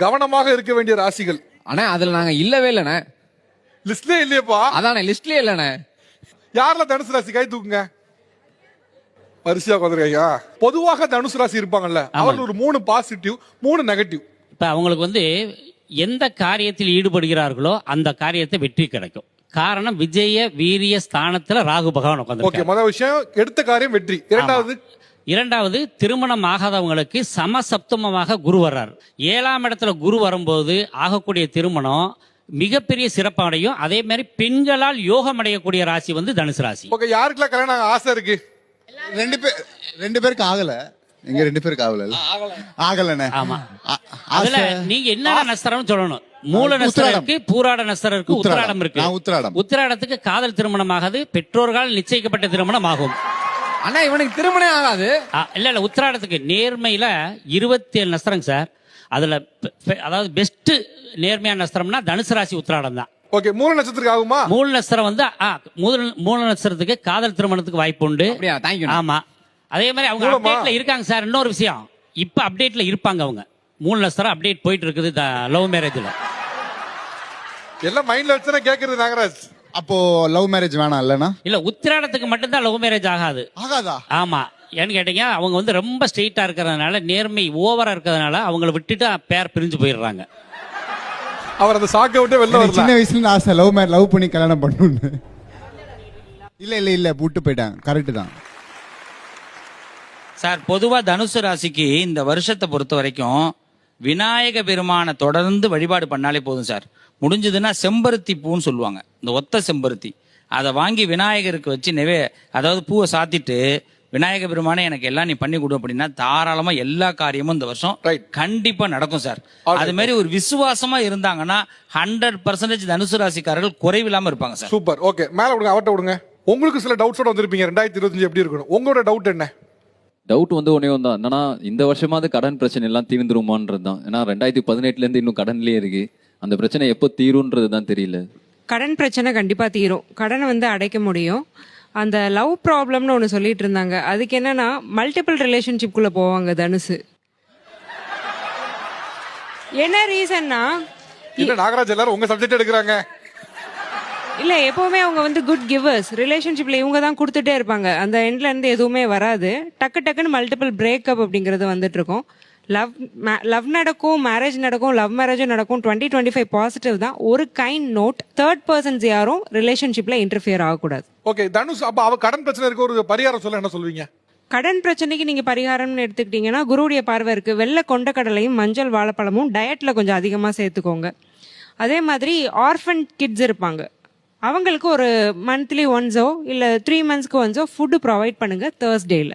கவனமாக இருக்க வேண்டிய ராசிகள். அண்ணா அதுல நாங்க இல்லவே இல்லண்ணே. லிஸ்ட்லயே இல்லையப்பா. அதானே லிஸ்ட்லயே இல்லண்ணே. யாரெல்லாம் தனுசு ராசி கை தூக்குங்க. வரிசையா உட்காந்துருக்கீங்க. பொதுவாக தனுசு ராசி இருப்பாங்கல்ல, அவர்கள் ஒரு 3 பாசிட்டிவ் 3 நெகட்டிவ். இப்ப அவங்களுக்கு எந்த காரியத்தில் ஈடுபடுகிறார்களோ அந்த காரியத்தை வெற்றி கிடைக்கும். காரணம் விஜய வீரிய ஸ்தானத்துல ராகு பகவான் உட்கார்ந்து. ஓகே, முதல் விஷயம் எடுத்த காரியம் வெற்றி. இரண்டாவது திருமணம் ஆகாதவங்களுக்கு சமசப்தமமாக குரு வர்றார். 7ஆம் இடத்துல குரு வரும்போது ஆகக்கூடிய திருமணம் மிகப்பெரிய சிறப்படையும். அதே மாதிரி பெண்களால் யோகம் அடையக்கூடிய ராசி தனுசு ராசி. ஓகே, யாருக்கெல்லாம் கல்யாணம் ஆசை இருக்கு? ரெண்டு பேருக்கு ஆகல. இங்க 2 பேருக்கு ஆகலண்ணே. ஆமா, அதுல நீங்க என்ன நஸ்தரம் சொல்லணும். மூல நஸ்தரம் இருக்கு, பூராட நஸ்தரம் இருக்கு, உத்திராடம் இருக்கு. உத்திராடத்துக்கு காதல் திருமணம் ஆகாது, பெற்றோர்களால் நிச்சயிக்கப்பட்ட திருமணம் ஆகும். அண்ணா இவனுக்கு திருமணம் ஆகாது. இல்ல உத்திராடத்துக்கு நேர்மையில 27 நஸ்தரங்க சார். அதுல அதாவது பெஸ்ட் நேர்மையான நஸ்தரம்னா தனுசு ராசி உத்திராடம் தான். ஓகே, மூல நட்சத்திரத்துக்கு ஆகுமா? மூல நட்சத்திரம் மூல நட்சத்திரத்துக்கு காதல் திருமணத்துக்கு வாய்ப்பு உண்டு. ஆமா, அதே மாதிரி அவங்க அப்டேட்ல இருக்காங்க சார். இன்னொரு விஷயம், இப்ப அப்டேட்ல இருப்பாங்க அவங்க. மூல நட்சத்திரம் அப்டேட் போயிட்டு இருக்குது லவ் மேரேஜ்ல. எல்லாம் மைண்ட்ல வச்சுனா கேக்குறது நாகராஜ். அப்போ லவ் மேரேஜ் வேணாம் இல்லனா? இல்ல உத்திராடத்துக்கு மட்டும் தான் லவ் மேரேஜ் ஆகாதா? ஆமா, ஏன்னு கேட்டீங்க, அவங்க ரொம்ப ஸ்ட்ரெயிட்டா இருக்கிறதுனால, நேர்மை ஓவரா இருக்கிறதுனால அவங்கள விட்டுட்டு பேர் பிரிஞ்சு போயிடுறாங்க. அவர் அந்த சாக்க விட்டு வெளில வரல. சின்ன வயசுல இருந்து ஆசை லவ் பண்ணி கல்யாணம் பண்ணணும்னு. இல்ல விட்டு போயிட்டாங்க. கரெக்ட் தான் சார். பொதுவா தனுசு ராசிக்கு இந்த வருஷத்தை பொறுத்த வரைக்கும் விநாயக பெருமான தொடர்ந்து வழிபாடு பண்ணாலே போதும் சார். முடிஞ்சதுன்னா செம்பருத்தி பூன்னு சொல்லுவாங்க, இந்த ஒத்த செம்பருத்தி, அதை வாங்கி விநாயகருக்கு வச்சு அதாவது பூவை சாத்திட்டு, விநாயக பெருமானே எனக்கு எல்லாம் நீ பண்ணி கொடு அப்படின்னா தாராளமா எல்லா காரியமும் இந்த வருஷம் கண்டிப்பா நடக்கும் சார். அது மாதிரி ஒரு விசுவாசமா இருந்தாங்கன்னா 100% தனுசு ராசிக்காரர்கள் குறைவில்லாம இருப்பாங்க சார். சூப்பர். ஓகே, மேல விடுங்க, அவட்ட விடுங்க. உங்களுக்கு சில டவுட்ஸோட வந்திருப்பீங்க. 2025 எப்படி இருக்கணும்? உங்களோட டவுட் என்ன? டவுட் ஒன்னே தான், என்னன்னா இந்த வருஷமாவது கடன் பிரச்சனை எல்லாம் தீர்ந்துருமான்றது தான். ஏன்னா 2018 இருந்து இன்னும் கடன்லயே இருக்கு. அந்த பிரச்சனை எப்போ தீரும்ன்றது தான் தெரியல. கடன் பிரச்சனை கண்டிப்பா தீரும். கடனை அடைக்க முடியும். அந்த லவ் ப்ராப்ளம்னு ஒன்று சொல்லிட்டு இருந்தாங்க. அதுக்கு என்னன்னா மல்டிபிள் ரிலேஷன்ஷிப்குள்ள போவாங்க தனுசு. என்ன ரீசன்னா நாகராஜ் எல்லாரும் உங்க சப்ஜெக்ட் எடுக்கிறாங்க. இல்ல, எப்பவுமே அவங்க குட் கிவர்ஸ். ரிலேஷன்ஷிப்ல இவங்க தான் கொடுத்துட்டே இருப்பாங்க. அந்த எண்ட்ல இருந்து எதுவுமே வராது. டக்குன்னு மல்டிபிள் பிரேக்கப் அப்படிங்கிறது வந்துட்டு இருக்கும். லவ் நடக்கும், மேரேஜ் நடக்கும், லவ் மேரேஜும் நடக்கும். 2025 பாசிட்டிவ் தான். ஒரு கைண்ட் நோட், தேர்ட் பர்சன்ஸ் யாரும் ரிலேஷன்ஷிப்ல இன்டர்ஃபியர் ஆகக்கூடாது. ஓகே, தனுஷ், அப்ப அவ கடன் பிரச்சனை இருக்க ஒரு பரிகாரம் சொல்ல என்ன சொல்வீங்க? கடன் பிரச்சனைக்கு நீங்க பரிகாரம்னு எடுத்துக்கிட்டீங்கன்னா குருவுடைய பார்வை இருக்கு. வெள்ளை கொண்டக்கடலையும் மஞ்சள் வாழைப்பழமும் டயட்ல கொஞ்சம் அதிகமா சேர்த்துக்கோங்க. அதே மாதிரி ஆர்ஃபன் கிட்ஸ் இருப்பாங்க, அவங்களுக்கு ஒரு மந்த்லி ஒன்ஸோ இல்ல 3 மந்த்ஸ்க்கு ஒன்ஸோ ஃபுட் ப்ரொவைட் பண்ணுங்க Thursdayல.